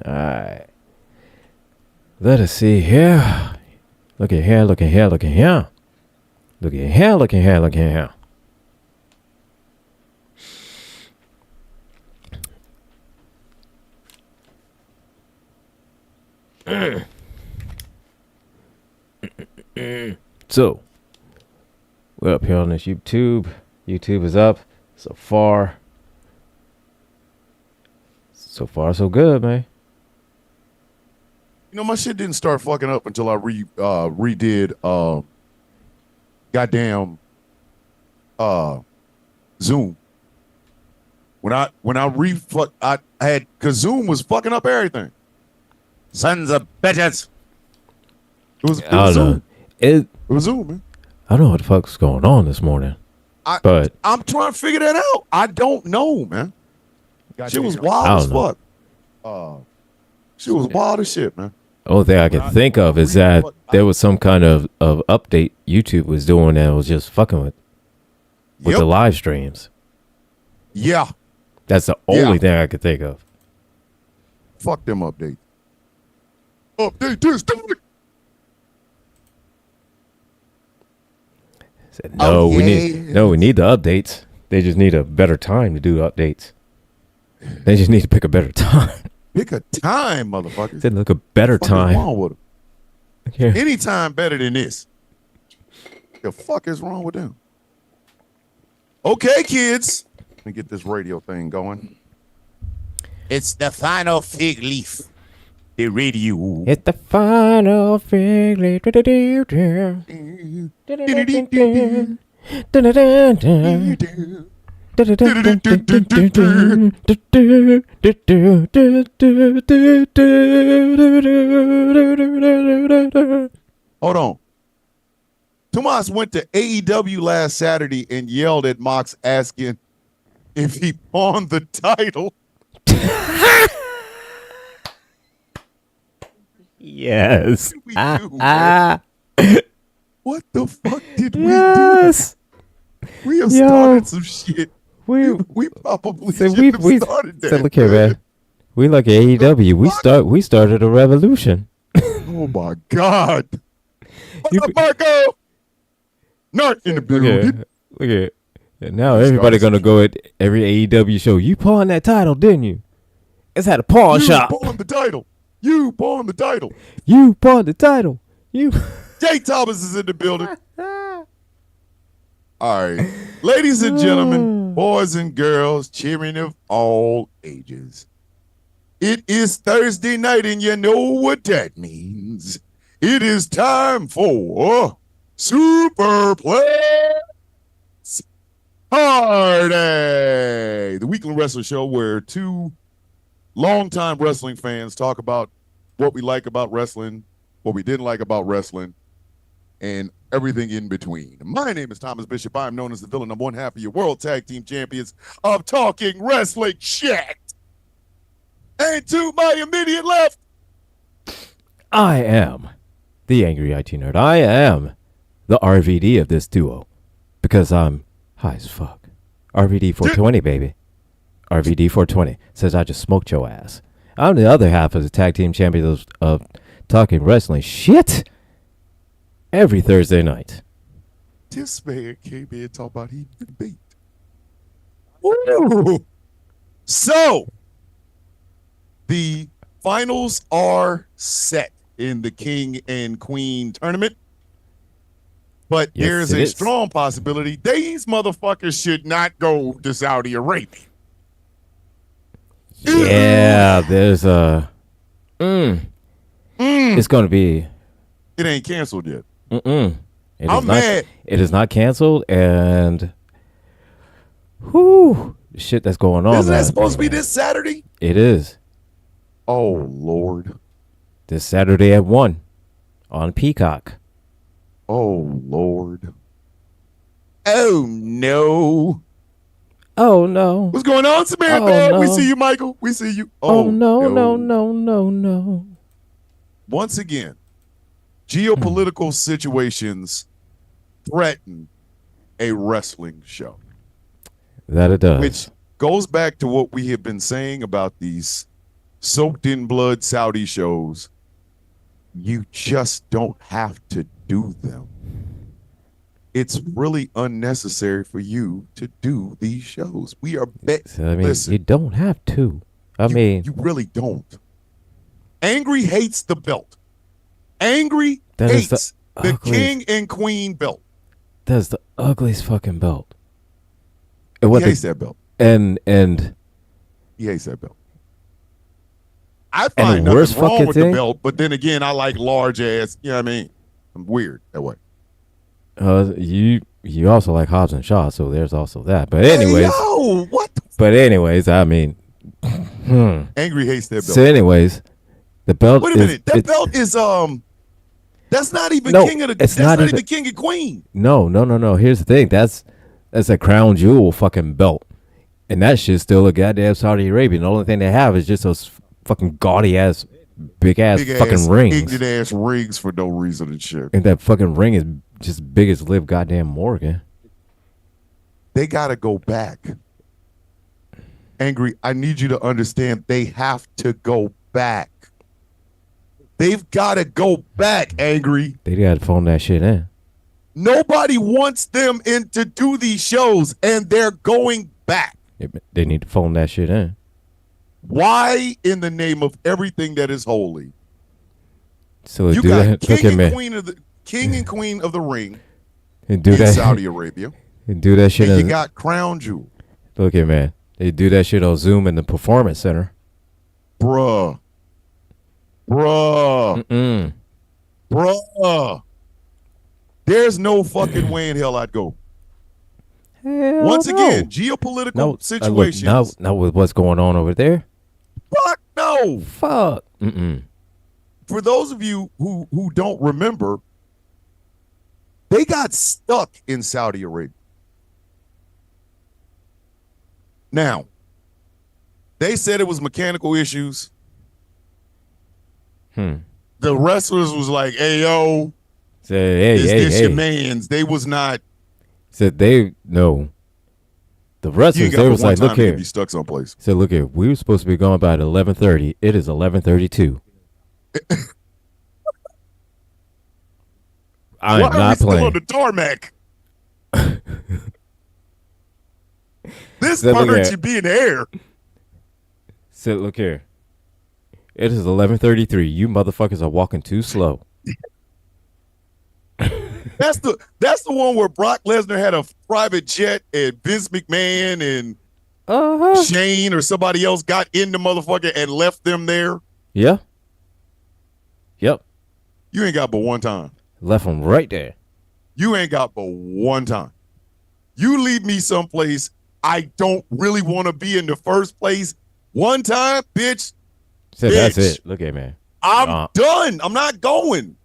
All right. Let us see here. Look at here, look at here, look at here. Look at here, look at here, look at here. So, we're up here on this YouTube. YouTube is up. So far, so good, man. You know, my shit didn't start fucking up until I redid goddamn Zoom. When I I had, because Zoom was fucking up everything. Sons of bitches. It was I don't know. Zoom. It was Zoom, man. I don't know what the fuck's going on this morning. But I'm trying to figure that out. I don't know, man. Shit was wild as fuck. Shit was wild as shit, man. The only thing I can think of is that there was some kind of update YouTube was doing that was just fucking with the live streams. Yeah. That's the only thing I could think of. Fuck them updates. Update this, dude. Said, no, we need the updates. They just need a better time to do updates. They just need to pick a better time. Pick a time, motherfucker. Said, look, a better time. What's wrong with them? Any time better than this. The fuck is wrong with them? Okay, kids. Let me get this radio thing going. It's the final fig leaf. The radio. It's the final fig leaf. Hold on. Tomas went to AEW last Saturday and yelled at Mox asking if he pawned the title. Yes. What the fuck did we do? We have started some shit. We probably should have started that. Look here, man. We like AEW. We started a revolution. Oh my God. Marco! Not in the building. Look at it. And now everybody gonna go at every AEW show. You pawned that title, didn't you? It's at a pawn shop. You pawned the title. You pawned the title. You pawned the title. You. Jay Thomas is in the building. All right. Ladies and gentlemen, boys and girls, cheering of all ages. It is Thursday night, and you know what that means. It is time for Super Plex Party, the weekly wrestling show where two longtime wrestling fans talk about what we like about wrestling, what we didn't like about wrestling, and everything in between. My name is Thomas Bishop. I'm known as the villain. I'm one half of your World Tag Team Champions of Talking Wrestling Shit. And to my immediate left, I am the Angry IT Nerd. I am the RVD of this duo because I'm high as fuck. RVD 420, baby. RVD 420 says I just smoked your ass. I'm the other half of the Tag Team Champions of Talking Wrestling Shit every Thursday night. This man came in and talked about he been beat. Ooh. So, the finals are set in the King and Queen tournament. But there's a strong possibility these motherfuckers should not go to Saudi Arabia. Yeah, there's a... It's going to be... It ain't canceled yet. I'm mad. It is not canceled, and... Whew, shit that's going on. Isn't that supposed to be this Saturday? It is. Oh, Lord. This Saturday at 1 on Peacock. Oh, Lord. Oh, no. Oh, no. What's going on, Samantha? No. We see you, Michael. We see you. Oh, no. Once again, geopolitical situations threaten a wrestling show. That it does. Which goes back to what we have been saying about these soaked in blood Saudi shows. You just don't have to do them. It's really unnecessary for you to do these shows. We are So, I mean, listen, you don't have to. you really don't. Angry hates the belt. Angry That is the hates the ugliest- king and queen belt. That's the ugliest fucking belt. He And what hates the, that belt. and He hates that belt. I find the worst nothing wrong fucking with thing- the belt, but then again, I like large ass. You know what I mean? I'm weird that way. you also like Hobbs and Shaw, so there's also that. But anyways, Hey, yo, what? I mean, Angry hates that belt. so anyways, the belt. Wait a minute. That belt is That's not even No, king of the. it's That's not not even- even king and queen. No. Here's the thing. That's a crown jewel fucking belt, and that shit's still a goddamn Saudi Arabian. The only thing they have is just those fucking gaudy ass, big ass fucking ass, rings. ignorant ass rings for no reason and shit. And that fucking ring is just big as Liv goddamn Morgan. They gotta go back. Angry, I need you to understand. They have to go back. They've got to go back. Angry. They gotta phone that shit in. Nobody wants them in to do these shows, and they're going back. They need to phone that shit in. Why, in the name of everything that is holy, So you do got that. Look king at and me. king and queen of the ring And do in that. Saudi Arabia, And do that shit. and you In, got crown jewel, look at man. They do that shit on Zoom in the performance center. bruh. There's no fucking way in hell I'd go. Hell Once no. again, geopolitical Look, situations. now with what's going on over there. Fuck no. Fuck. For those of you who don't remember, they got stuck in Saudi Arabia. Now, they said it was mechanical issues. The wrestlers was like, "Hey yo, Say, is this your hey. man's?" They was not. Said they no. The You wrestlers ain't got they but was one like, time look to here. be stuck someplace. Said, look here. We were supposed to be going by at 11:30. It is 11:32. I Why am are we not still on playing. the tarmac? This Said, look bird at- should be in the air. Said, look here. It is 11:33. You motherfuckers are walking too slow. That's the one where Brock Lesnar had a private jet and Vince McMahon and Shane or somebody else got in the motherfucker and left them there. Yeah. Yep. You ain't got but one time. Left them right there. You ain't got but one time. You leave me someplace I don't really want to be in the first place. One time, bitch, Said that's Bitch. it. Look at man. I'm done. I'm not going.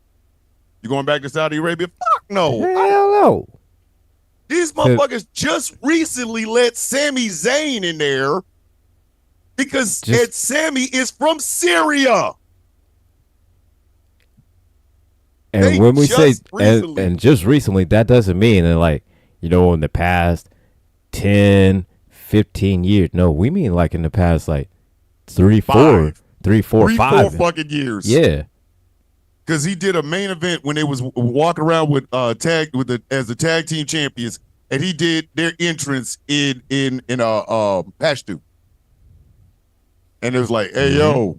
You going back to Saudi Arabia? Fuck no. Hell no. These motherfuckers just recently let Sami Zayn in there because Ed Sammy is from Syria. And They when we say just recently- and just recently, that doesn't mean that like, you know, in the past 10, 15 years. No, we mean like in the past like 3, 4, 3, 4, 5. 4 fucking years. Yeah. Because he did a main event when they was walking around with as the tag team champions, and he did their entrance in Pashto. And it was like, hey yo,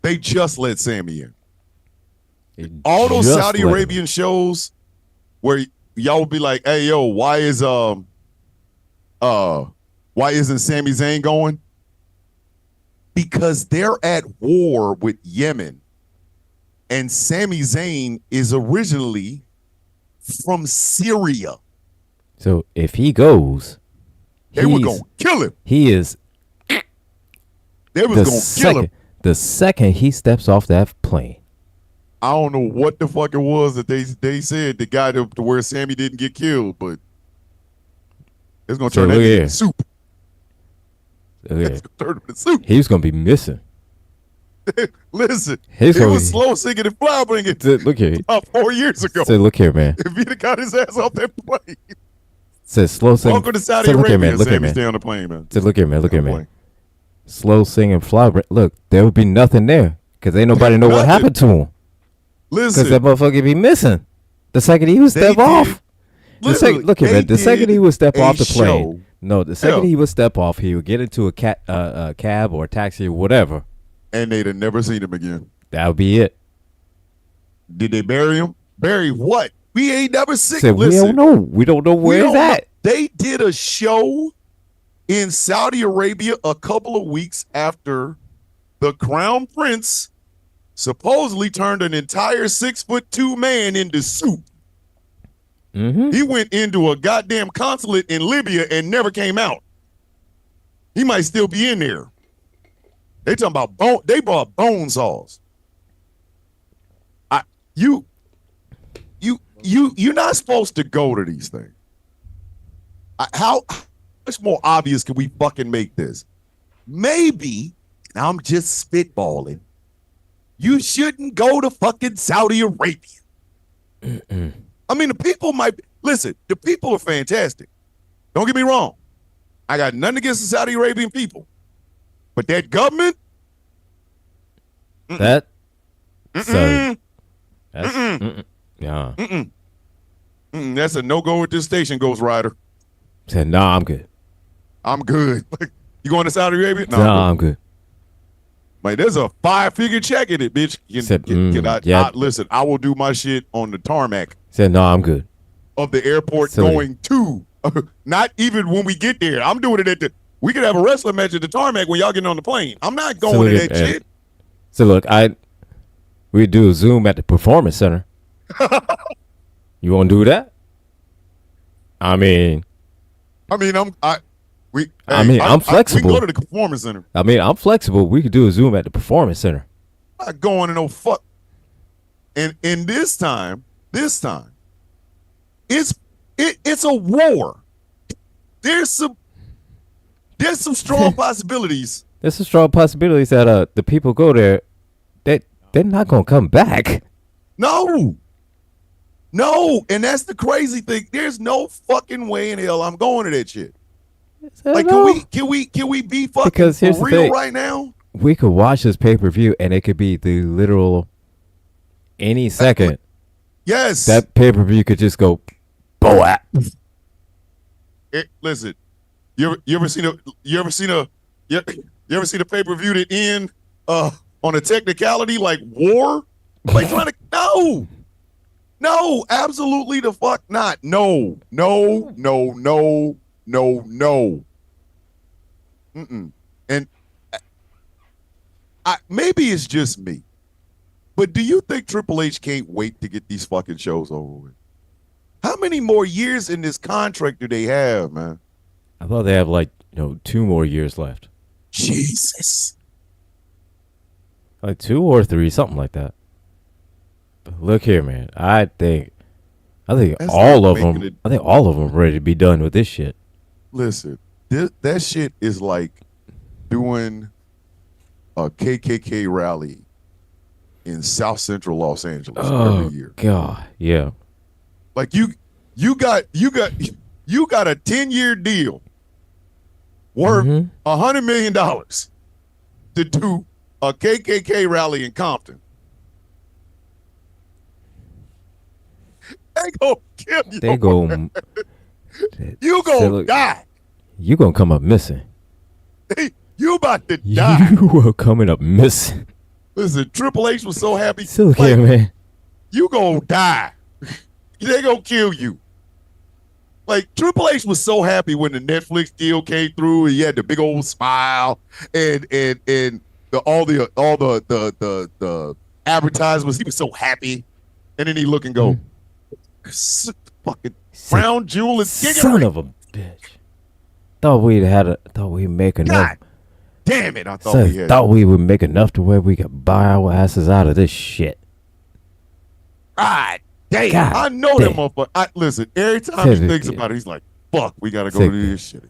they just let Sammy in. All those Just Saudi let him. Arabian shows where y'all would be like, hey yo, why isn't Sami Zayn going? Because they're at war with Yemen. And Sami Zayn is originally from Syria. So if he goes, They were he's- gonna kill him. He is They was the gonna kill second. him. The second he steps off that plane. I don't know what the fuck it was that they said the guy to where Sammy didn't get killed, but it's gonna So turn that look into here. soup. Okay. It's gonna turn into soup. He's gonna be missing. Listen, He's he gonna was be- slow singing and fly bringing Look here. about 4 years ago. Say, look here, man. If he'd have got his ass off that plane. Says slow sing. Welcome to Saudi Say, look here, Arabia. man. Look here, Sammy's man. stay on the plane, man. Say, look here, man. Look here, On the man. plane. slow singing fly. Look, there would be nothing there because ain't nobody know what Nothing. happened to him. Listen, Because that motherfucker be missing. The second he would They step did. off. literally, Look here, they man. The second did he would step a off the plane. show. No, the second Hell. he would step off, he would get into a cab or a taxi or whatever. And they'd have never seen him again. That would be it. Did they bury him? Bury what? We ain't never seen. Said, we Listen, don't know. We don't know where we he's don't know. at. They did a show in Saudi Arabia a couple of weeks after the Crown Prince supposedly turned an entire 6'2" man into soup. Mm-hmm. He went into a goddamn consulate in Libya and never came out. He might still be in there. They talking about bone. They brought bone saws. You're not supposed to go to these things. How much more obvious can we fucking make this? Maybe, and I'm just spitballing, you shouldn't go to fucking Saudi Arabia. I mean, the people might listen. The people are fantastic. Don't get me wrong. I got nothing against the Saudi Arabian people, but that government. That. So, Mm-mm. that's, Mm-mm. yeah. Mm-mm. Mm-mm. That's a no-go at this station, Ghost Rider. Said, nah, I'm good. I'm good. You going to Saudi Arabia? No, Nah, I'm good. Like, there's a 5-figure check in it, bitch. Listen, I will do my shit on the tarmac Said, nah, I'm good. of the airport Silly. going to. Not even when we get there. I'm doing it at the. We could have a wrestling match at the tarmac when y'all getting on the plane. I'm not going to that shit. So look, we do a Zoom at the Performance Center. You want to do that? I'm flexible. We can go to the Performance Center. I'm flexible. We could do a Zoom at the Performance Center. I'm not going to no fuck. And this time, it's a war. There's some strong possibilities. There's some strong possibilities that the people go there, they're not gonna come back. No, and that's the crazy thing. There's no fucking way in hell I'm going to that shit. Like, can we be fucking Because here's for the real thing. right now? We could watch this pay-per-view and it could be the literal any second. Yes. That pay-per-view could just go boat. Listen, you ever seen a pay-per-view that end on a technicality like war? Like trying to No, absolutely the fuck not. No. Mm-mm. And maybe it's just me, but do you think Triple H can't wait to get these fucking shows over with? How many more years in this contract do they have, man? I thought they have 2 more years left. Jesus. Like 2 or 3, something like that. But look here, man. I think That's all not of them. making it- I think all of them ready to be done with this shit. Listen, that shit is like doing a KKK rally in South Central Los Angeles every year. God, yeah. Like you got a 10-year deal worth $100 million to do a KKK rally in Compton. They gonna kill you. They go. You gonna die. You gonna come up missing. You about to die. You are coming up missing. Listen, Triple H was so happy. Still here, man. You gonna die. They gonna kill you. Like Triple H was so happy when the Netflix deal came through. He had the big old smile and all the advertisements. He was so happy, and then he look and go, fucking crown jewel and son of a bitch. Thought we'd make enough. God damn it! I thought we had. Thought we would make enough to where we could buy our asses out of this shit. God damn! God I know damn. that motherfucker. Listen, every time he thinks about it, he's like, "Fuck, we gotta go to this shit."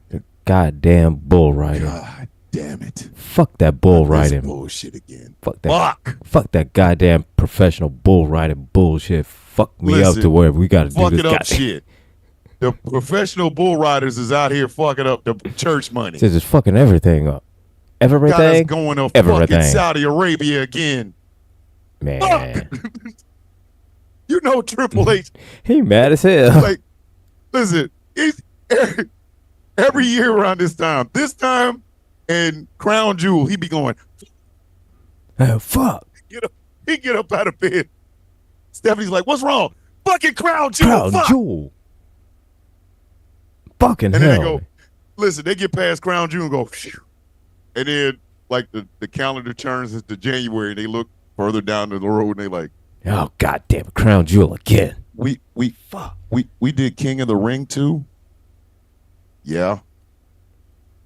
Goddamn bull riding. God damn it! Fuck that bull This riding. bullshit again. Fuck that. Fuck that goddamn professional bull riding bullshit. Fuck me Listen, up to where we gotta do Fucking this up goddamn shit. The professional bull riders is out here fucking up the church money. They're just fucking everything up. got us Everything. going to fucking Everything. Saudi Arabia again. Man. Fuck. You know Triple H. He mad as hell. Like, listen, he's every year around this time, and Crown Jewel, he be going, Oh, fuck. he get up out of bed. Stephanie's like, what's wrong? Fucking Crown Jewel. Crown fuck. Jewel. Fucking And hell. then they go, listen, they get past Crown Jewel and go, phew. And then like the calendar turns into January and they look further down the road and they like, Oh, God damn it. Crown Jewel again. we Fuck. we did King of the Ring too. Yeah.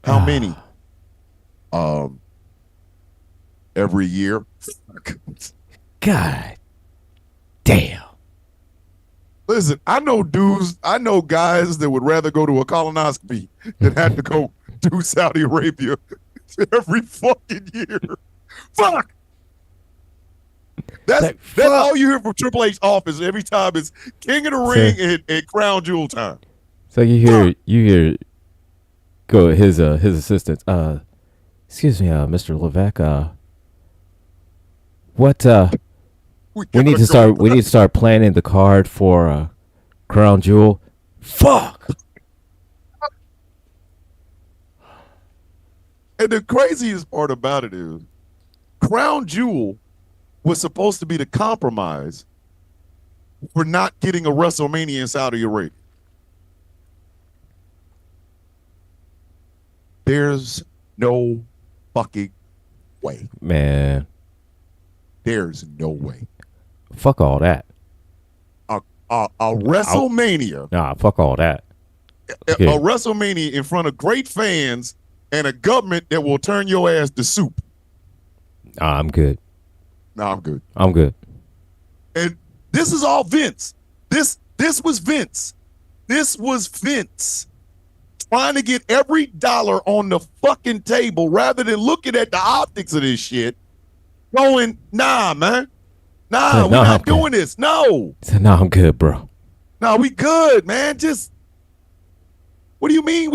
How many? Every year. God damn. Listen, I know guys that would rather go to a colonoscopy than have to go to Saudi Arabia every fucking year. Fuck. That's all you hear from Triple H office every time is King of the Ring and Crown Jewel time. So you hear go his assistants, excuse me, Mr. Levesque, what we need to start planning the card for Crown Jewel. Fuck. And the craziest part about it is Crown Jewel was supposed to be the compromise for not getting a WrestleMania in Saudi Arabia. There's no fucking way. Man, There's no way. fuck all that. A WrestleMania, Nah, fuck all that. a WrestleMania in front of great fans and a government that will turn your ass to soup. Nah, I'm good. No, I'm good. I'm good. And this is all Vince. This was Vince. This was Vince trying to get every dollar on the fucking table rather than looking at the optics of this shit. Going, nah, man. Nah, we're not doing this. No. So now I'm good, bro. No, we good, man. Just, what do you mean?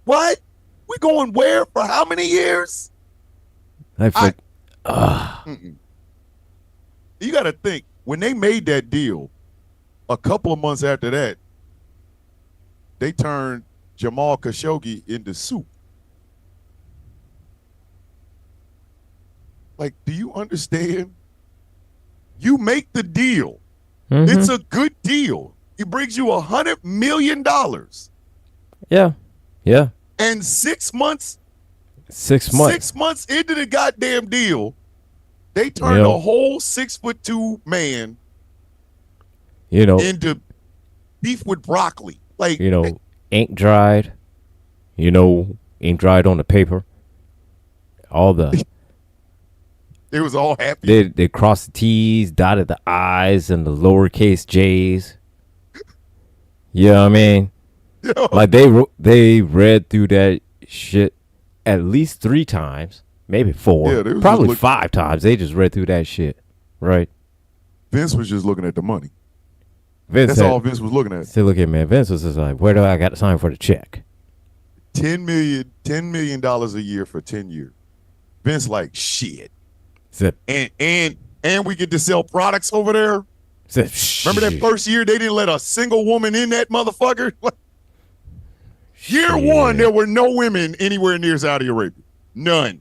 What? We going where for how many years? Mm-mm. You got to think, when they made that deal, a couple of months after that, they turned Jamal Khashoggi into soup. Like, do you understand? You make the deal. Mm-hmm. It's a good deal. It brings you $100 million. Yeah. Yeah. And 6 months 6 months. 6 months into the goddamn deal, they turned a whole 6'2" man into beef with broccoli. Like, ink dried. Ink dried on the paper. All the they was all happy. They crossed the T's, dotted the I's, and the lowercase J's. You know what I mean? Yo. Like they read through that shit at least 3 times, maybe 4, Yeah, probably 5 times. They just read through that shit, right? Vince was just looking at the money. That's all Vince was looking at. See, look at man. Vince was just like, where do I got to sign for the check? $10 million a year for 10 years. Vince like, shit. And we get to sell products over there. Remember that first year they didn't let a single woman in that motherfucker? Year 1, there were no women anywhere near Saudi Arabia. None.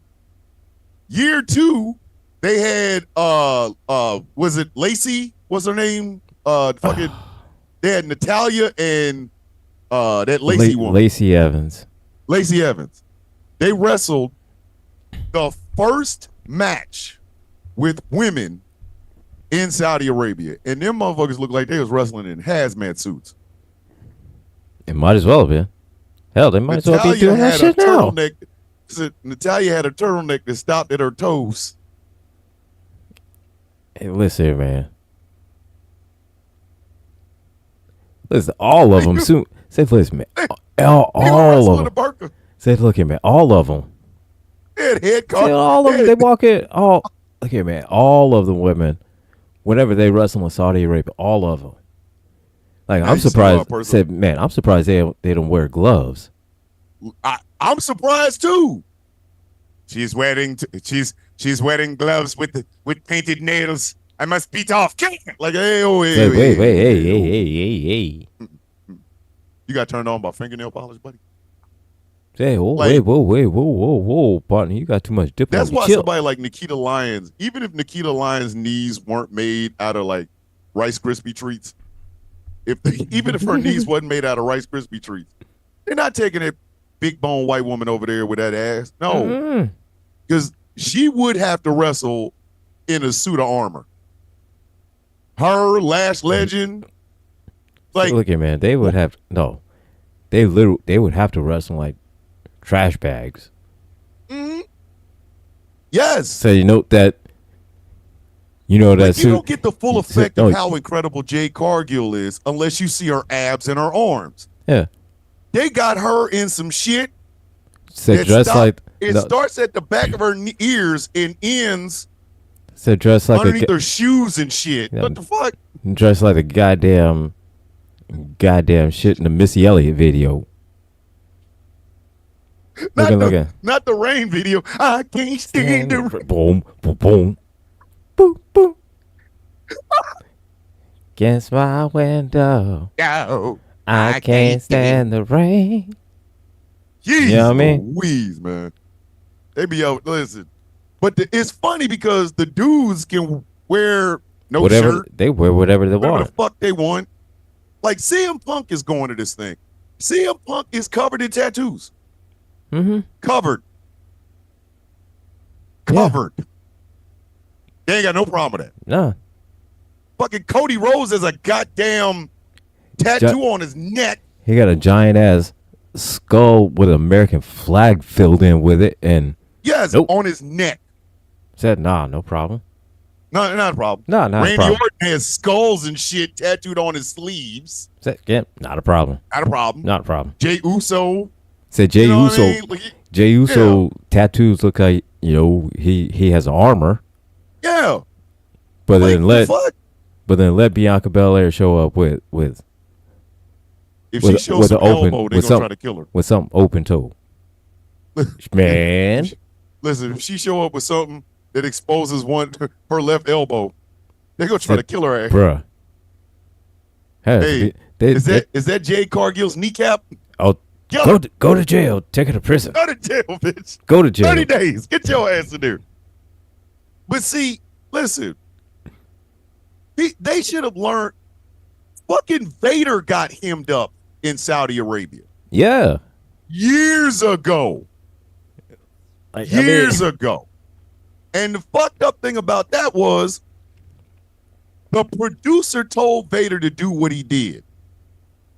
Year 2, they had was it Lacey? What's her name? They had Natalia and that Lacey woman. Lacey Evans. Lacey Evans. They wrestled the first match with women in Saudi Arabia. And them motherfuckers looked like they was wrestling in hazmat suits. It might as well have been. Hell, they might as well be doing that shit now. Natalia had a turtleneck that stopped at her toes. Hey, listen here, man. Listen, all of them soon. Say, listen, man. All of them. Say, look here, man. All of them. All of them. They walk in. Look here, man. All of the women, whenever they wrestle in Saudi Arabia, all of them. Like, I'm surprised. Said, man, I'm surprised they don't wear gloves. I'm surprised too. She's wearing gloves with painted nails. I must beat off. Like, hey, oh, hey, Wait, hey, hey. You got turned on by fingernail polish, buddy? Hey, Like, whoa, partner. You got too much dip on that's me. why Chill. somebody like Nikita Lyons, even if Nikita Lyons' knees weren't made out of like Rice Krispie treats, even if her knees wasn't made out of Rice Krispie treats, they're not taking that big bone white woman over there with that ass. No, because she would have to wrestle in a suit of armor. Her, Lash Legend, like, look here, man. They would have They would have to wrestle like trash bags. Yes. So you know that. You know that. You don't get the full effect of how incredible Jade Cargill is unless you see her abs and her arms. Yeah. They got her in some shit. Said dress like it starts at the back of her ears and ends. Said dress like underneath her shoes and shit. Yeah, what the fuck? Dress like a goddamn shit in the Missy Elliott video. Not the Rain video. I can't stand the rain. Boom, boom, boom, boom, boom. Against my window. Oh, I can't stand the rain. Jeez, you know what I mean? Louise, man. They be out. Listen, but it's funny because the dudes can wear shirt. They wear whatever they want. Whatever the fuck they want. Like CM Punk is going to this thing. CM Punk is covered in tattoos. Mm-hmm. Covered. They ain't got no problem with that. No. Fucking Cody Rhodes has a goddamn tattoo on his neck. He got a giant ass skull with an American flag filled in with it, and on his neck. Said no problem. No, not a problem. No, not Randy a problem. Orton has skulls and shit tattooed on his sleeves. Said, not a problem. Not a problem. Not a problem. Jey Uso. Said Jey Uso. Jey Uso tattoos look like he has armor. Yeah. But then let Bianca Belair show up with if she shows some elbow, they're gonna try to kill her with something open toe. Man, listen, if she show up with something that exposes her left elbow, they're gonna try to kill her ass, bruh. Hey, is that Jade Cargill's kneecap? Oh, go to jail. Take her to prison. Go to jail, bitch. Go to jail. 30 days. Get your ass in there. But see, listen, they should have learned. Fucking Vader got hemmed up in Saudi Arabia. Yeah. Years ago. Years ago. And the fucked up thing about that was the producer told Vader to do what he did.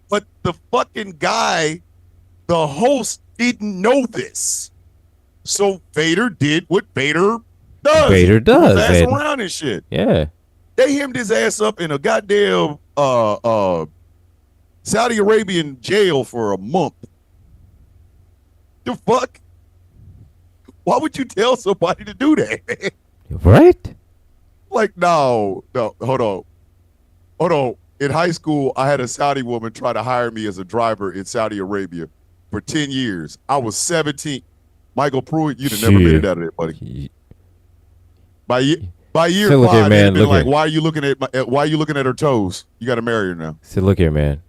But the fucking guy, the host, didn't know this. So Vader did what Vader does. Vader does. His ass around and shit. Yeah. They hemmed his ass up in a goddamn Saudi Arabian jail for a month. The fuck? Why would you tell somebody to do that? Right? Like, no, hold on. In high school, I had a Saudi woman try to hire me as a driver in Saudi Arabia for 10 years. I was 17. Michael Pruitt, you'd have never made it out of there, buddy. By year so 5, man, been like, why are you looking at her toes? You got to marry her now. So look here, man.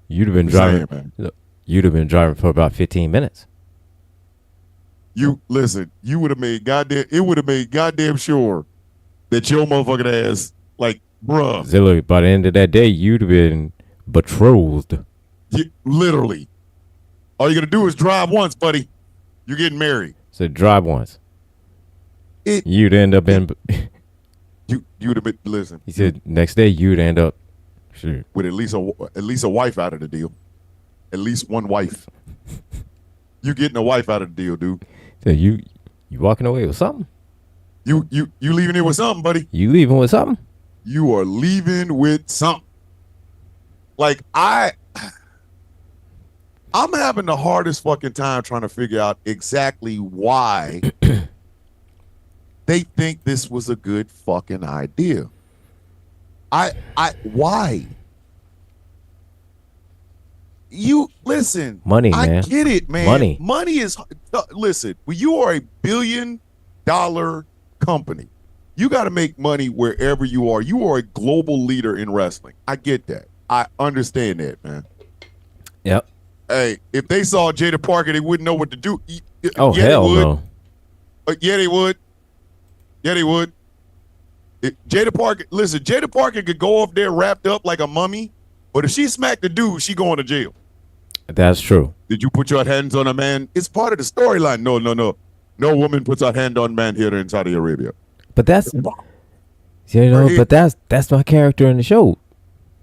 You'd have been driving. You'd have been driving for about 15 minutes. You would have made goddamn sure that your motherfucking ass, like, bruh. So look, by the end of that day, you'd have been betrothed. Literally. All you gotta do is drive once, buddy. You're getting married. So drive once. You'd end up in. You'd have been. Listen. He said next day you'd end up. Sure. With at least a wife out of the deal. At least one wife. You getting a wife out of the deal, dude. So you walking away with something? You leaving here with something, buddy. You leaving with something? You are leaving with something. Like I'm having the hardest fucking time trying to figure out exactly why they think this was a good fucking idea. Why? You listen. Money, I man. get it, man. Money. Money is listen. When you are a $1 billion company, you got to make money wherever you are. You are a global leader in wrestling. I get that. I understand that, man. Yep. Hey, if they saw Jada Parker, they wouldn't know what to do. Oh, yeah, hell they would. no. Yeah, they would. Yeah, they would. Jada Parker, listen, Jada Parker could go up there wrapped up like a mummy, but if she smacked the dude, she going to jail. That's true. Did you put your hands on a man? It's part of the storyline. No. No woman puts her hand on man here in Saudi Arabia. But that's, but that's my character in the show.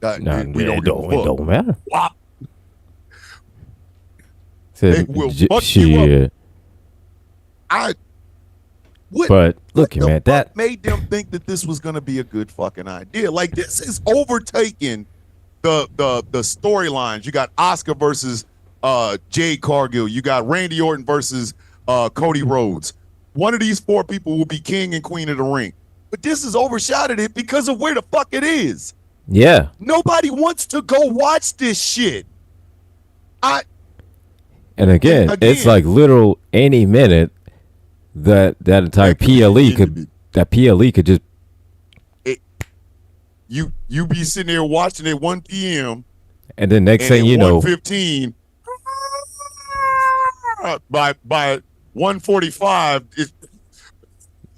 No, it don't matter. Wow. Said, They will fuck you up. But look, man, that made them think that this was going to be a good fucking idea. Like, this is overtaking the storylines. You got Asuka versus Jade Cargill. You got Randy Orton versus Cody Rhodes. One of these four people will be king and queen of the ring. But this has overshadowed it because of where the fuck it is. Yeah. Nobody wants to go watch this shit. And again, it's like literal any minute that entire PLE could just you be sitting there watching at 1 p.m. and then next thing you know, 1:15 by 1:45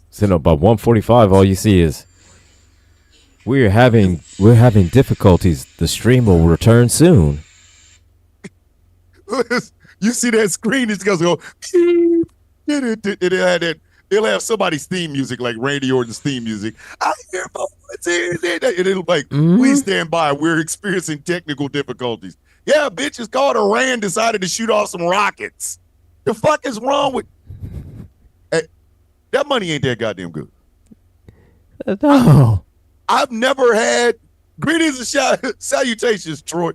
so by 1:45 all you see is we're having difficulties. The stream will return soon. You see that screen, it's going to go. It'll have somebody's theme music, like Randy Orton's theme music. I hear voices, and it'll like, please stand by. We're experiencing technical difficulties. Yeah, bitch, it's called Iran decided to shoot off some rockets. The fuck is wrong with that? Money ain't that goddamn good. No. I've never had greetings and salutations, Troy.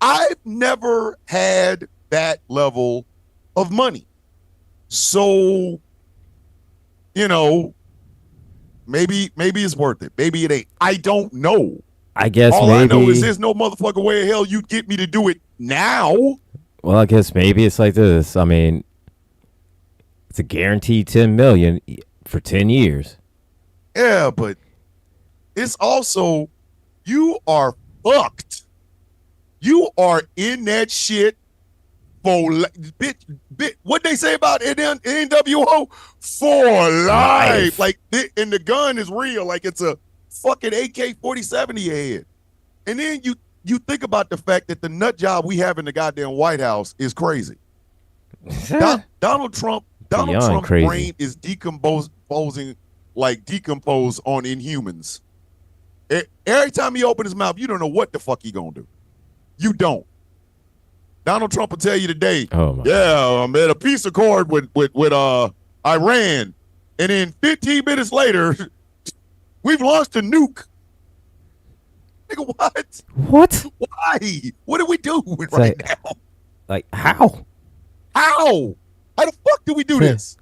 I've never had that level of money. So, maybe it's worth it. Maybe it ain't. I don't know. I guess all maybe. I know is there's no motherfucking way in hell you'd get me to do it now. Well, I guess maybe it's like this. I mean, it's a guaranteed $10 million for 10 years. Yeah, but it's also you are fucked. You are in that shit for what they say about NWO for life. Like, and the gun is real. Like, it's a fucking AK-47 in your head. And then you think about the fact that the nut job we have in the goddamn White House is crazy. Donald Trump's crazy. brain is decomposed on Inhumans. Every time he opens his mouth, you don't know what the fuck he gonna do. You don't. Donald Trump will tell you today, I'm at a peace accord with Iran. And then 15 minutes later, we've launched a nuke. Nigga, what? What? Why? What are we doing now? Like, how? How? How the fuck do we do this?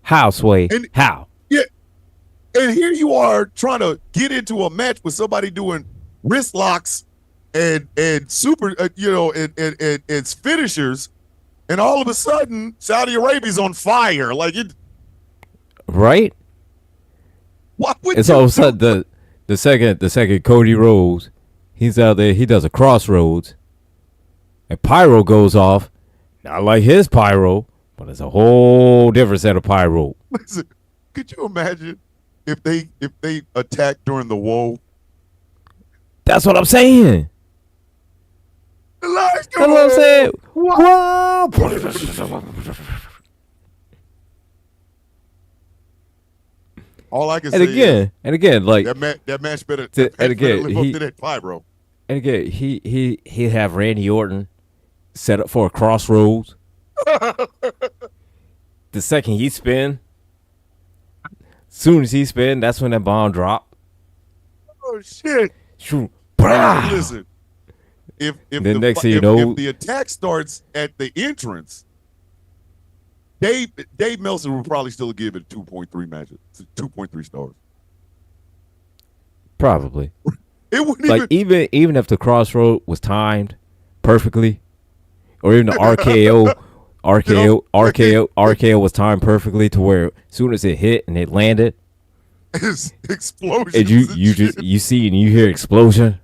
How, Sway? How? Yeah. And here you are trying to get into a match with somebody doing wrist locks and super, and it's finishers, and all of a sudden Saudi Arabia's on fire. Like it, right? What would it's all of a sudden the second Cody Rhodes, he's out there, he does a crossroads, and pyro goes off. Not like his pyro, but it's a whole different set of pyro. Listen, could you imagine if they attacked during the woe? That's what I'm saying. That's what I'm saying. Wow. All I can say is, and again, like that match better. And again, live up to that pyro. And again, he have Randy Orton set up for a crossroads. The second he spin, soon as he spin, that's when that bomb drop. Oh shit! Shoot. Listen, if the attack starts at the entrance, Dave Meltzer would probably still give it 2.3 stars. Probably. It wouldn't like even if the crossroad was timed perfectly, or even the RKO. RKO was timed perfectly to where as soon as it hit and it landed, It's explosions. and you see and you hear explosion.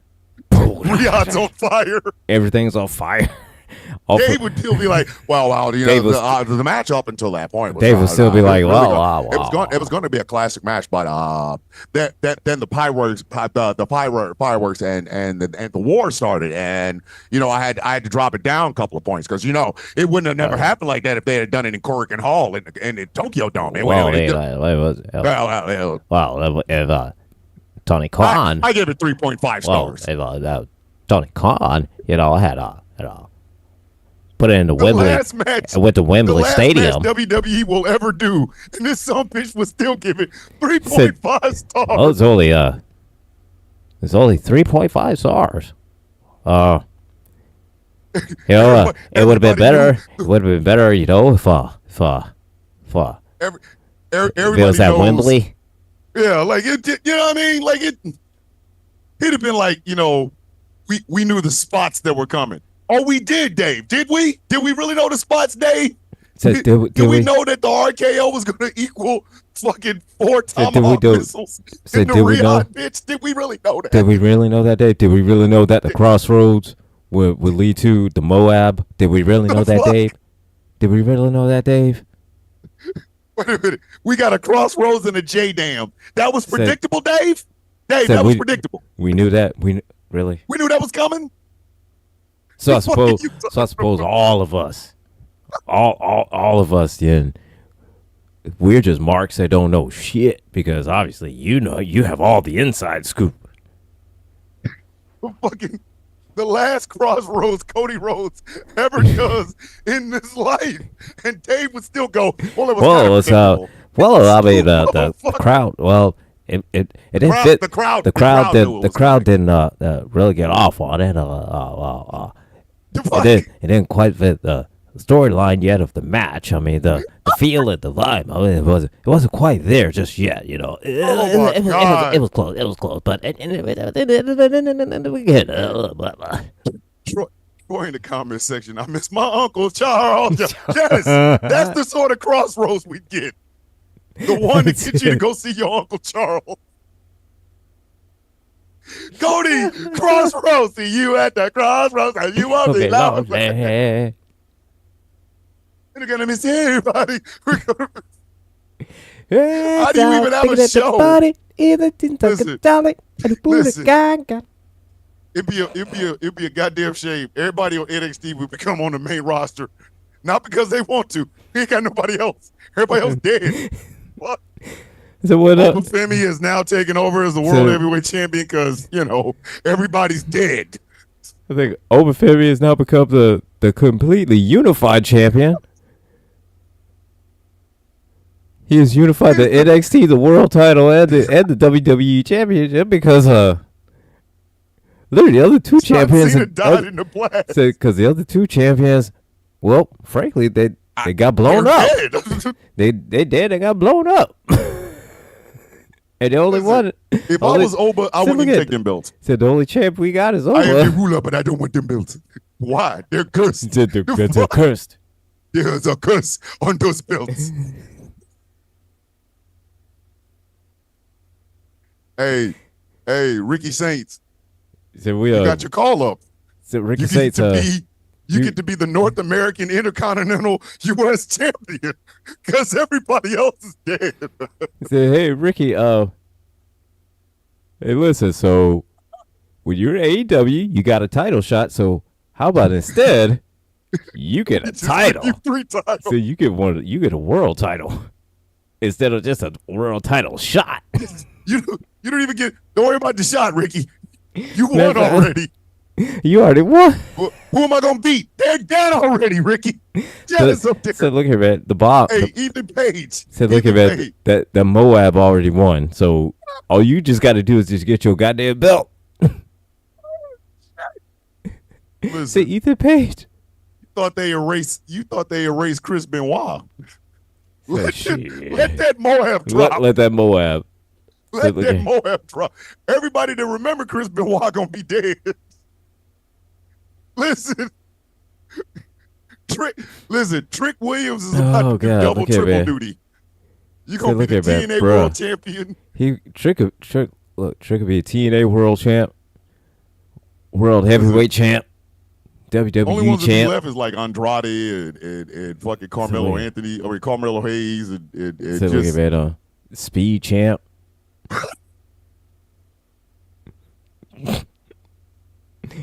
Riyadh's on fire. Everything's on fire. Dave would still be like, well, you know, the match up until that point was. Dave would still be like, wow. It was going to be a classic match, but then the fireworks and the war started, and you know, I had to drop it down a couple of points because you know it wouldn't have never happened like that if they had done it in Korakuen Hall in the Tokyo Dome. Tony Khan. I gave it 3.5 stars. Tony Khan, you know, had put it into Wembley. Last match, I went to Wembley Stadium. Match WWE will ever do, and this some bitch was still giving 3.5 stars. Well, it's only 3.5 stars. You know, it would have been better. It would have been better, you know, if everybody it was at knows, Wembley. Yeah, like it. You know what I mean? Like it. It'd have been like, you know, we knew the spots that were coming. Oh, we did, Dave. Did we? Did we really know the spots, Dave? Did we know that the RKO was going to equal fucking 4 Tomahawk missiles in the Riyadh, bitch? Did we really know that? Did we really know that, Dave? Did we really know that the crossroads would lead to the Moab? Did we really know that, Dave? Did we really know that, Dave? Wait a minute. We got a crossroads and a J Dam. That was predictable, Dave? Dave, that was predictable. We knew that. Really? We knew that was coming? So I suppose all of us, all of us, then we're just marks that don't know shit because obviously you know you have all the inside scoop. Fucking the last crossroads Cody Rhodes ever does in this life, and Dave would still go. Well, it was the crowd. Well. It didn't fit. The crowd didn't really get off on it. It didn't quite fit the storyline yet of the match. I mean, the feel and the vibe. I mean, it wasn't quite there just yet. You know, it was close. It was close, but we get Troy in the comment section. I miss my Uncle Charles. Yes, that's the sort of crossroads we get. The one that gets you to go see your Uncle Charles. Cody, crossroads. See you at the crossroads. And you want me loud. We're going to miss everybody. How do you even have a show? Listen, it'd be a goddamn shame. Everybody on NXT would become on the main roster. Not because they want to. He ain't got nobody else. Everybody else dead. What? So what up? Femi is now taking over as the world heavyweight champion because, you know, everybody's dead. I think Femi has now become the completely unified champion. He has unified the NXT, the world title, and the WWE championship because literally the other two champions died in the blast. Because the other two champions, well, frankly, they got blown up. They did. They got blown up. And the only one. If I was Oba, I wouldn't take them belts. Said the only champ we got is Oba. I am the ruler, but I don't want them belts. Why? They're cursed. They're cursed. There's a curse on those belts. Hey, Ricky Saints. So you got your call up. So Ricky Saints. You get to be the North American Intercontinental U.S. champion because everybody else is dead. He said, hey, Ricky, hey, listen, so when you're in AEW, you got a title shot, so how about instead you get a title? 3 titles. So you get a world title instead of just a world title shot. You don't even don't worry about the shot, Ricky. You won already. You already won. Who am I gonna beat? They're dead already, Ricky. So look here, man. The Bob. Hey, Ethan Page. Said, look here, man. That Moab already won. So all you just got to do is just get your goddamn belt. Say Ethan Page. You thought they erased Chris Benoit. Let that Moab drop. Let that Moab. Let that Moab drop. Everybody that remember Chris Benoit gonna be dead. Listen, Trick Williams is about to do God, double, look at triple man. duty. You So gonna be look the at man, TNA bruh. World Champion. Trick could be a TNA World Champ, World Heavyweight Champ, Only WWE ones that be Champ. left is like Andrade and fucking Carmelo Anthony. I mean Carmelo Hayes and So look at just man, Speed Champ.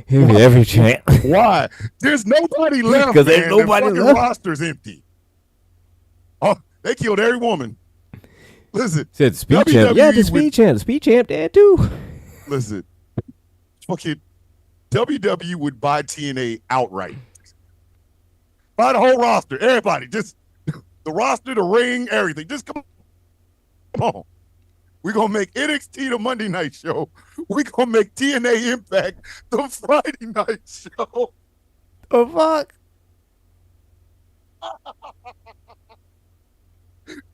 He'll be every champ. why? There's nobody left, 'Cause man. there's nobody the fucking left. roster's empty. Oh, they killed every woman. Listen, Said Speed WWE Champ. Yeah, the would- Speed Champ. Speed Champ dead too. listen, fucking WWE would buy TNA outright. Buy the whole roster, everybody, just the roster, the ring, everything. Just come on. We're gonna make NXT the Monday night show. We're gonna make TNA Impact the Friday night show. Oh fuck.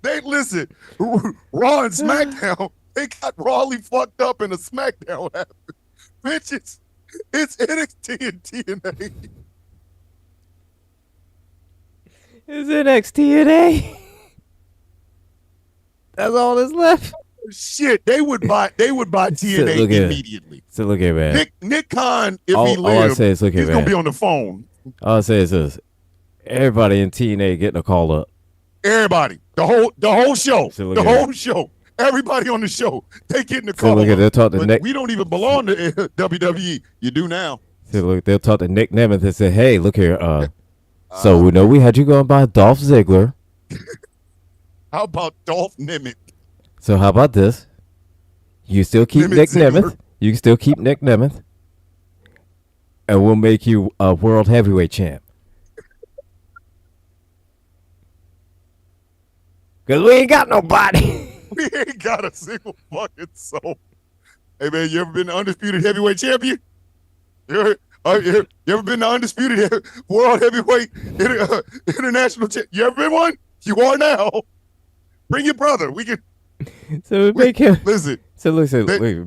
They listen, Raw and SmackDown, they got rawly fucked up in a SmackDown happened. Bitches, it's NXT and TNA. Is NXT today? That's all that's left. Shit, they would buy TNA look at it. immediately. So look at man. Nick Khan, if all, he all I lived, say is look at he's gonna be man. on the phone. All I say is this: everybody in TNA getting a call up. Everybody, the whole show, So look the at whole show, everybody on the show, they getting the So call. look at up. they'll talk to But Nick. we don't even belong to WWE. You do now. So look, they'll talk to Nick Nemeth and say, "Hey, look here. So we know we had you going by Dolph Ziggler. How about Dolph Nemeth? So how about this? You still keep Nemeth Nick Ziggler. Nemeth. You can still keep Nick Nemeth, and we'll make you a world heavyweight champ. Cause we ain't got nobody." We ain't got a single fucking soul. Hey man, you ever been the undisputed heavyweight champion? You ever been the undisputed world heavyweight international champion? You ever been one? You are now. Bring your brother. We can So make him. listen. So look,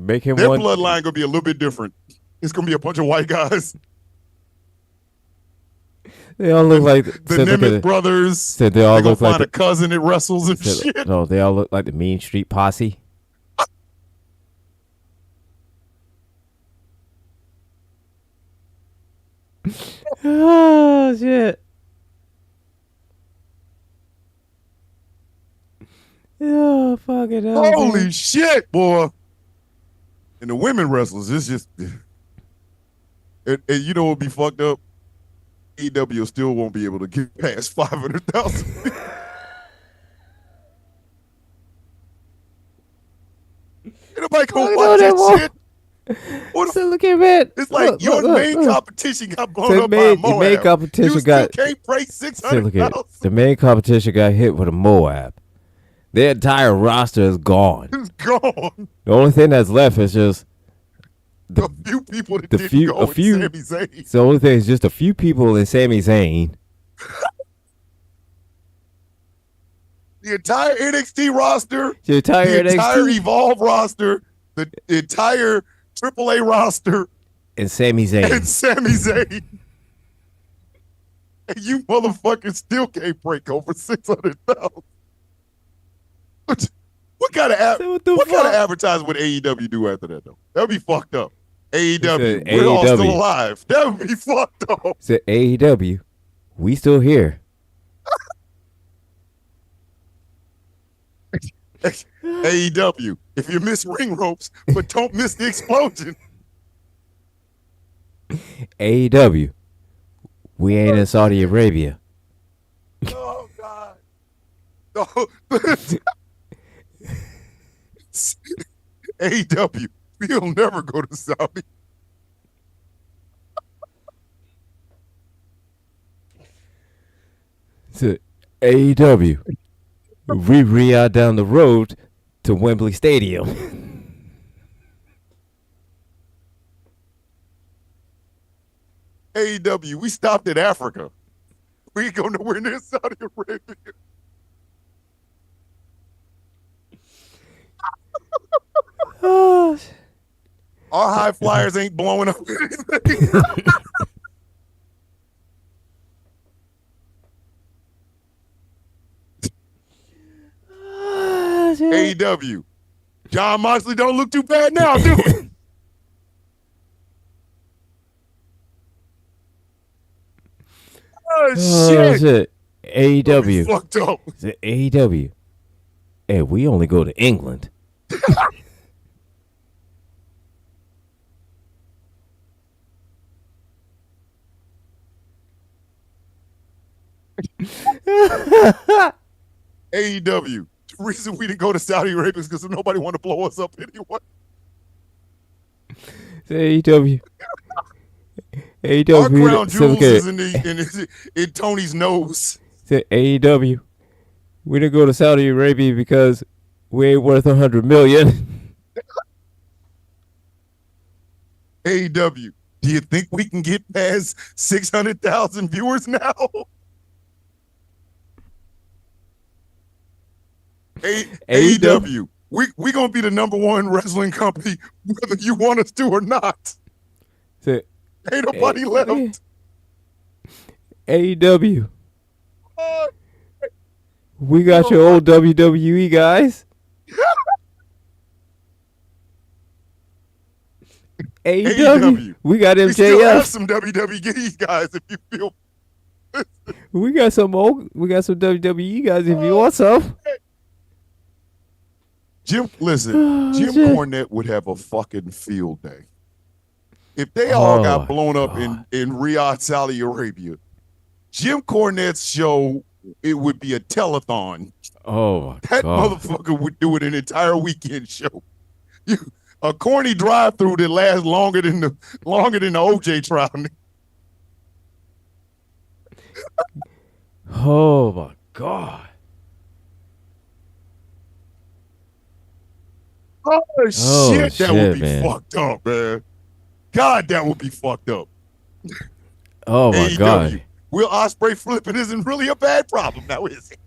make him Their one. bloodline gonna be a little bit different. It's gonna be a bunch of white guys. They all look like The look at Nemeth it. brothers. Said they all They gonna look like find a cousin that wrestles and shit. no, they all look like the Mean Street Posse. Oh shit! Oh fucking hell! Holy shit, boy! And the women wrestlers, it's just, and you know what would be fucked up? AEW still won't be able to get past 500,000. Nobody gonna watch that shit. What So look at that. It's like your main competition got blown So up by a your Moab. main competition You still got. can't break So look 600,000. at the main competition got hit with a Moab. Their entire roster is gone. It's gone. The only thing that's left is just A few people that the didn't few- go a with few- Sami Zayn. the only thing is just a few people in Sami Zayn. The entire NXT roster, The entire the entire NXT Evolve roster, the entire AAA roster, and Sami Zayn. and Sami Zayn. And you motherfuckers still can't break over 600,000. What kind of So what the what kind of fuck? advertising would AEW do after that though? That would be fucked up. AEW, said we're all AEW. still alive. That would be fucked up. Said AEW, we still here. AEW, if you miss ring ropes, but don't miss the explosion. AEW, we ain't in Saudi Arabia. Oh God. No. AEW, we'll never go to Saudi. Said AEW, we re-out down the road to Wembley Stadium. AEW, we stopped at Africa. We ain't go nowhere near Saudi Arabia. Oh, Our high flyers ain't blowing up anything. AEW. John Moxley don't look too bad now, do it. Oh, shit. AEW. Fucked up. It's AEW. Hey, we only go to England. AEW. The reason we didn't go to Saudi Arabia is because nobody want to blow us up anyway. It's AEW. Our crown jewels AEW. is in Tony's nose. It's AEW. We didn't go to Saudi Arabia because we ain't worth $100 million. AEW. Do you think we can get past 600,000 viewers now? AEW. We gonna be the #1 wrestling company, whether you want us to or not. Ain't nobody left. AEW. We got your old WWE guys. AEW. We got MJF. We still have some WWE guys if you feel. We got some WWE guys if you want some. Jim Cornette would have a fucking field day. If they all got blown up in Riyadh, Saudi Arabia, Jim Cornette's show, it would be a telethon. Oh, that motherfucker would do it an entire weekend show. A corny drive-through that lasts longer than the OJ trial. Oh my God. Oh shit, that would be fucked up, man. God, that would be fucked up. Oh my AEW. God. Will Ospreay flipping isn't really a bad problem now, is it?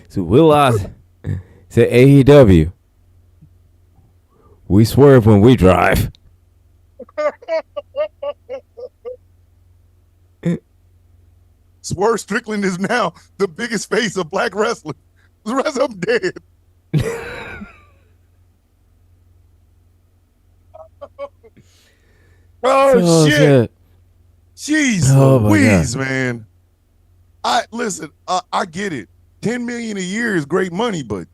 So Will Ospreay said AEW. We swerve when we drive. Swerve Strickland is now the biggest face of black wrestling. The rest of them dead. Oh shit! Jeez Louise, man. I get it. $10 million a year is great money, but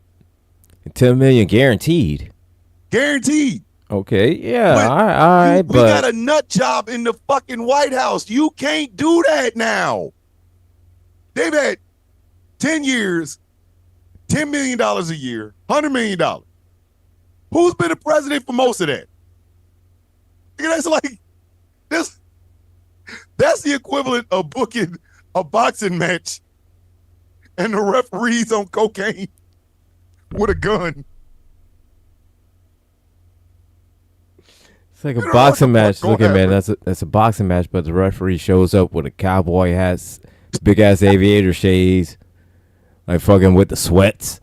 $10 million guaranteed. Guaranteed. Okay, yeah, all right, we got a nut job in the fucking White House. You can't do that now. They've had 10 years, $10 million a year, $100 million. Who's been the president for most of that? That's like this. That's the equivalent of booking a boxing match and the referees on cocaine with a gun. It's like a boxing match. Look at man, that's a boxing match, but the referee shows up with a cowboy hat, big ass aviator shades, like fucking with the sweats,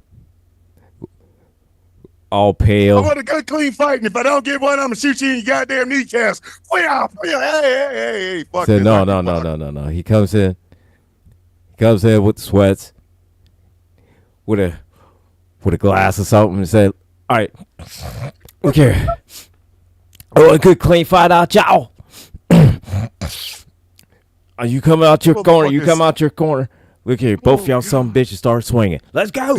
all pale. I want a good clean fight, and if I don't get one, I'm gonna shoot you in your goddamn kneecaps. Hey, fuck. Said no. He comes in with the sweats, with a glass or something, and said, "All right, look here. I want a good clean fight out, y'all. You come out your corner. You come out your corner. Look here, both y'all some bitches start swinging. Let's go."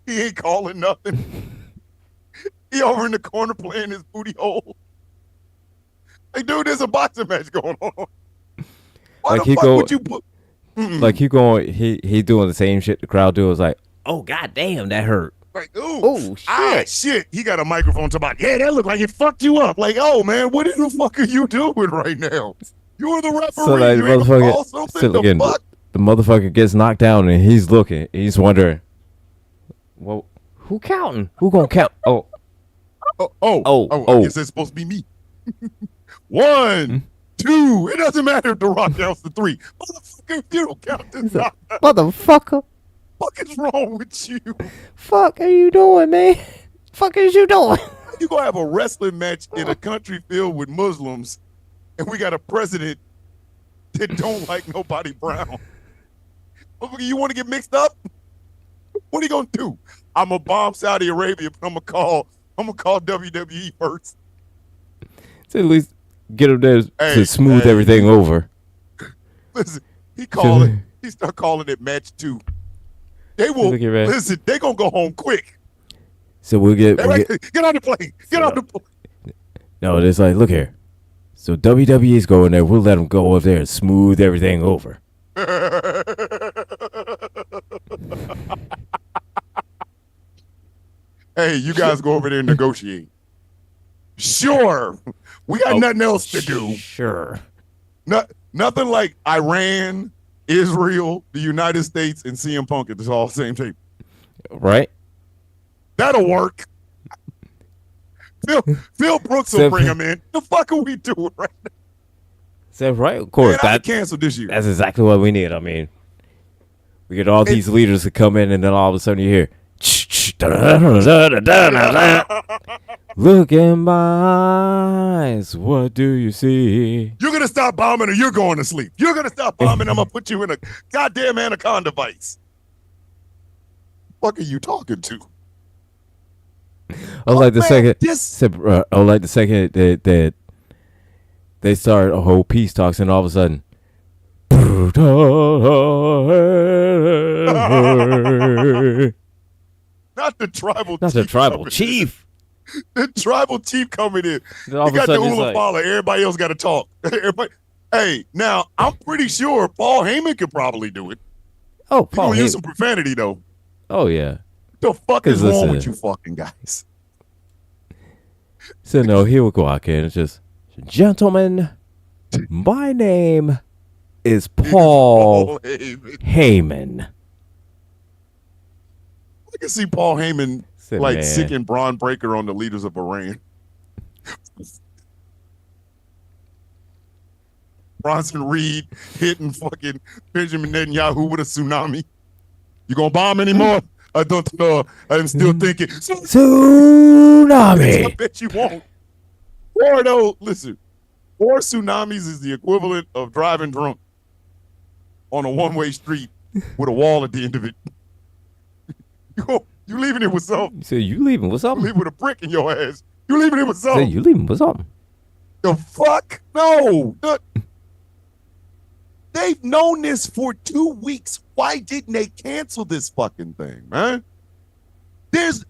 He ain't calling nothing. He over in the corner playing his booty hole. Hey, dude, there's a boxing match going on. Why like the fuck would you put? Like he doing the same shit the crowd do. Is like, oh goddamn, that hurt. Like, ooh, shit. He got a microphone talking about, yeah, that looked like it fucked you up. Like, oh man, what the fuck are you doing right now? You're the referee. So like, the motherfucker gets knocked down and he's looking. He's wondering, well, who counting? Who gonna count? Oh, I guess that's supposed to be me. 1, 2. It doesn't matter if The Rock counts to 3. Motherfucker, if you don't count this, motherfucker. What is wrong with you? Fuck are you doing, man? Fuck is you doing? You gonna have a wrestling match in a country filled with Muslims, and we got a president that don't like nobody brown. You want to get mixed up? What are you gonna do? I'm gonna bomb Saudi Arabia, but I'm gonna call WWE first. So at least get them there Hey, to smooth everything over. Listen, he start calling it match 2. They will listen. They gonna go home quick. So we'll get get on the plane. Get on the plane. No, it's like, look here. So WWE's going there. We'll let them go over there and smooth everything over. Hey, you guys go over there and negotiate. Sure. We got nothing else to do. Sure. Nothing like Iran, Israel, the United States, and CM Punk at all the same tape. Right? That'll work. Phil Brooks will bring him in. The fuck are we doing right now? Is that right? Of course. That canceled this year. That's exactly what we need. I mean, we get all these leaders to come in, and then all of a sudden you hear, look in my eyes, what do you see? You're going to stop bombing or you're going to sleep. You're going to stop bombing, I'm going to put you in a goddamn anaconda vice. What are you talking to? Like the second that they start a whole peace talks, and all of a sudden, not the tribal chief. The tribal chief coming in. Then all you got the the Ula Fala. Everybody else got to talk. Hey, now I'm pretty sure Paul Heyman could probably do it. Oh, Paul Heyman use some profanity though. Oh yeah. The fuck is wrong with you fucking guys? So no, he will go out there and it's just, gentlemen, my name is Paul Heyman. I can see Paul Heyman sicking Braun Breaker on the leaders of Iran. Bronson Reed hitting fucking Benjamin Netanyahu with a tsunami. You gonna bomb anymore? I don't know. I'm still thinking. Tsunami. I bet you won't. Listen. 4 tsunamis is the equivalent of driving drunk on a one-way street with a wall at the end of it. You leaving it with something. So you leaving with something? You leaving with a brick in your ass. You leaving it with something. So you leaving with something. The fuck? No. They've known this for 2 weeks. Why didn't they cancel this fucking thing, man?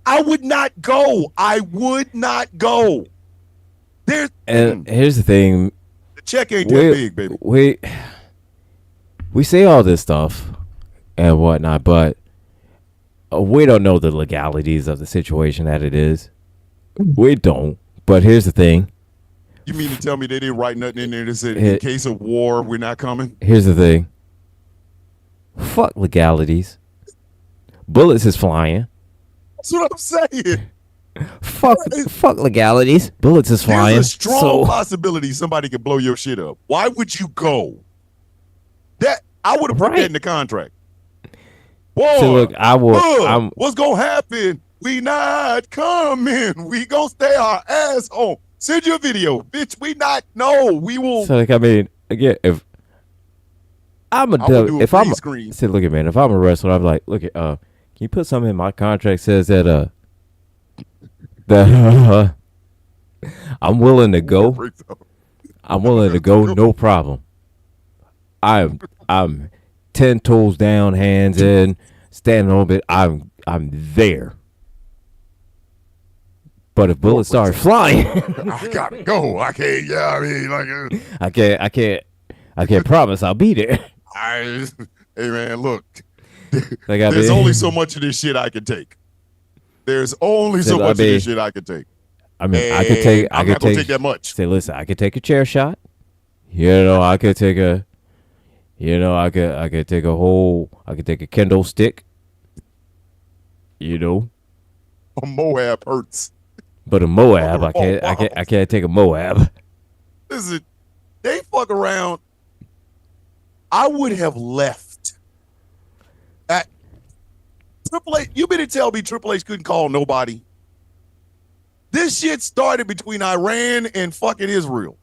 I would not go. I would not go. And here's the thing. The check ain't that big, baby. We say all this stuff and whatnot, but we don't know the legalities of the situation that it is. We don't. But here's the thing. You mean to tell me they didn't write nothing in there that said, in case of war, we're not coming? Here's the thing. Fuck legalities. Bullets is flying. That's what I'm saying. Fuck legalities. Bullets is flying. There's a strong possibility somebody could blow your shit up. Why would you go? I would have put that in the contract. Boy, so look, what's gonna happen? We not coming. We gonna stay our ass home. Send you a video, bitch. We not. No, we will. So I mean, again, if I'm a screen. See, look at man. If I'm a wrestler, I'm like, look at can you put something in my contract says that I'm willing to go. I'm willing to go, no problem. I'm 10 toes down, hands in, standing on it. I'm there. But if bullets start flying, I gotta go. I can't. Yeah, I mean, I can't promise I'll be there. Hey man, look. There's only so much of this shit I can take. There's only so much of this shit I can take. I mean, I could take that much. Say, listen, I could take a chair shot. You know, I could take a. You know, I could take a kendo stick. You know, a Moab hurts. But a Moab, I can't take a Moab. Listen, they fuck around. I would have left. At Triple H, you mean to tell me Triple H couldn't call nobody? This shit started between Iran and fucking Israel.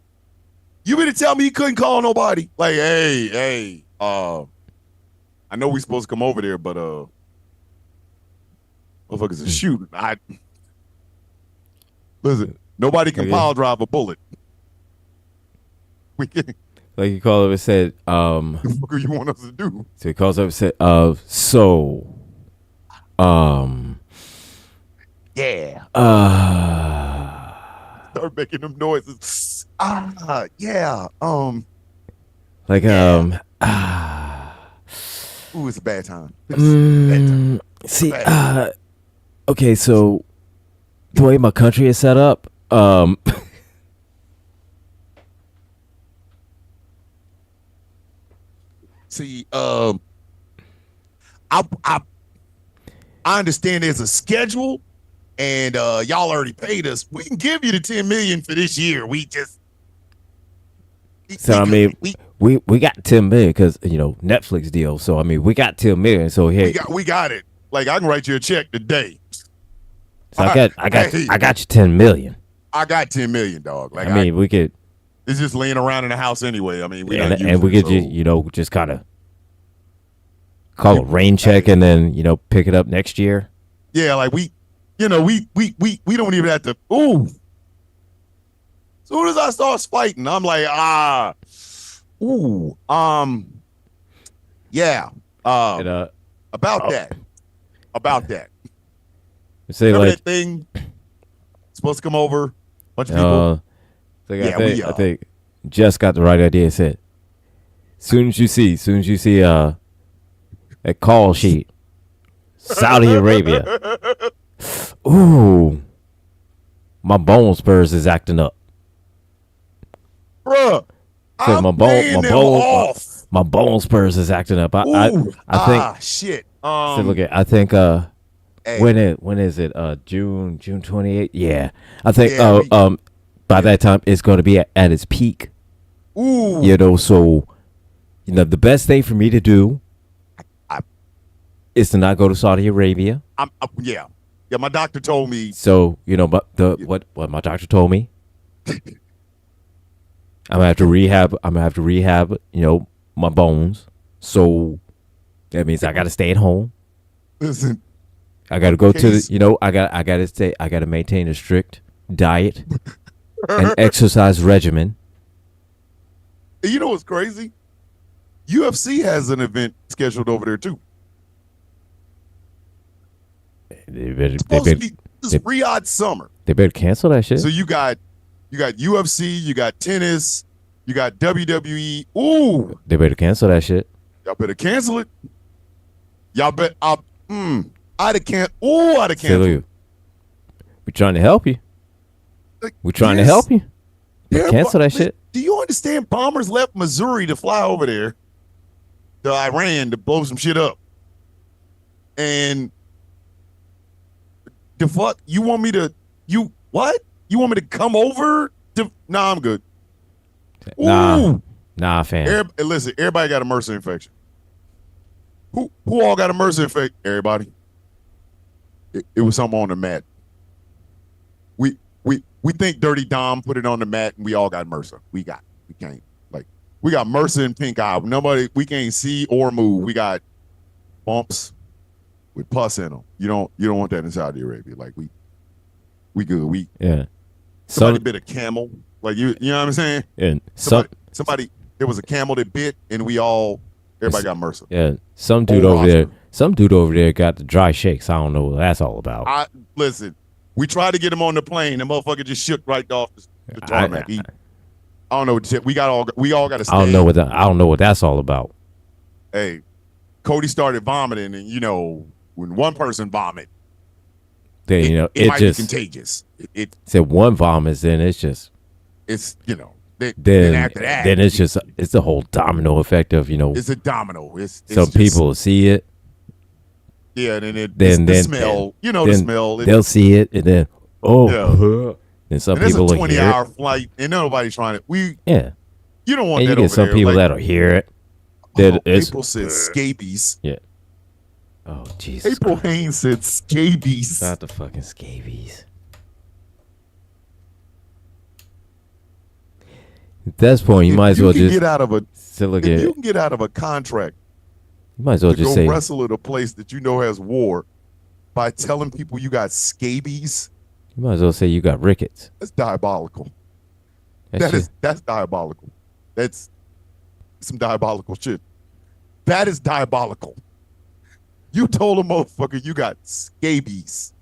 You mean to tell me he couldn't call nobody? Like, hey, I know we supposed to come over there, but motherfuckers are shooting. Listen, nobody can pile drive a bullet. We can. Like he called up and said, What the fuck you want us to do? So he calls up and said, Yeah. Start making them noises. Yeah. Like, yeah. Ooh, it's a bad time. Bad time. See, okay, so the way my country is set up, see, I understand there's a schedule, and y'all already paid us. We can give you the $10 million for this year. We just, we got 10 million because Netflix deal. So I mean, we got 10 million. So hey, we got it. Like I can write you a check today. So I got you 10 million. I got 10 million, dog. Like I mean, we could. It's just laying around in the house anyway. I mean, we could just kind of call a rain check and then pick it up next year. Yeah, like we don't even have to. Ooh, soon as I start fighting, I'm like yeah. About that. Say remember like that thing supposed to come over, bunch of people. I think Jess got the right idea. Said, soon as you see a call sheet, Saudi Arabia. Ooh, my bone spurs is acting up, bruh. So my bone spurs is acting up. I think shit. So look at I think when is it June 28th? Yeah, I think by that time it's going to be at its peak. Ooh, so the best thing for me to do is to not go to Saudi Arabia. Yeah. My doctor told me. So but what my doctor told me, I'm gonna have to rehab. My bones. So that means I got to stay at home. Listen, I got to go to the. I got to maintain a strict diet and exercise regimen. You know what's crazy? UFC has an event scheduled over there too. It's supposed to be this Riyadh summer. They better cancel that shit. So you got UFC, you got tennis, you got WWE. Ooh, they better cancel that shit. Y'all better cancel it. Y'all bet. I'd have canceled. We're trying to help you. We're trying to help you. Yeah, cancel that shit. Do you understand? Bombers left Missouri to fly over there to Iran to blow some shit up. And the fuck? You want me to? You what? You want me to come over? Nah, I'm good. Nah, fam. Listen, everybody got a MRSA infection. Who all got a MRSA infection? Everybody. It was something on the mat. We think Dirty Dom put it on the mat and we all got MRSA. We got MRSA and pink eye. We can't see or move. We got bumps with pus in them. You don't want that in Saudi Arabia. Like we good. Somebody bit a camel. Like you know what I'm saying? And somebody there was a camel that bit and everybody got MRSA. Yeah. Some dude over there got the dry shakes. I don't know what that's all about. Listen, we tried to get him on the plane. The motherfucker just shook right off the tarmac. I don't know what to say. We all got to stay. I don't know what that's all about. Hey, Cody started vomiting, and when one person vomit, then it might be contagious. It said one vomits, then it's just then after that, then it's the whole domino effect of it's a domino. It's some people see it. Yeah, and then the smell. The smell. They'll see it, and then and some people will hear it. It's a 20-hour flight, and nobody's trying to. You don't want and that. You get some people that'll hear it. April said scabies. Yeah. Oh Jesus. April Haynes said scabies. Not the fucking scabies. At this point, you If might as you well can just get out of a look if at. you You can get out of a contract might as well to just go say. wrestle at a place that you know has war by telling people you got scabies, You might as well say you got rickets. that's diabolical. That's That's diabolical. That's some diabolical shit. That is diabolical. You told a motherfucker you got scabies.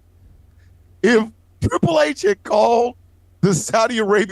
If Triple H had called the Saudi Arabia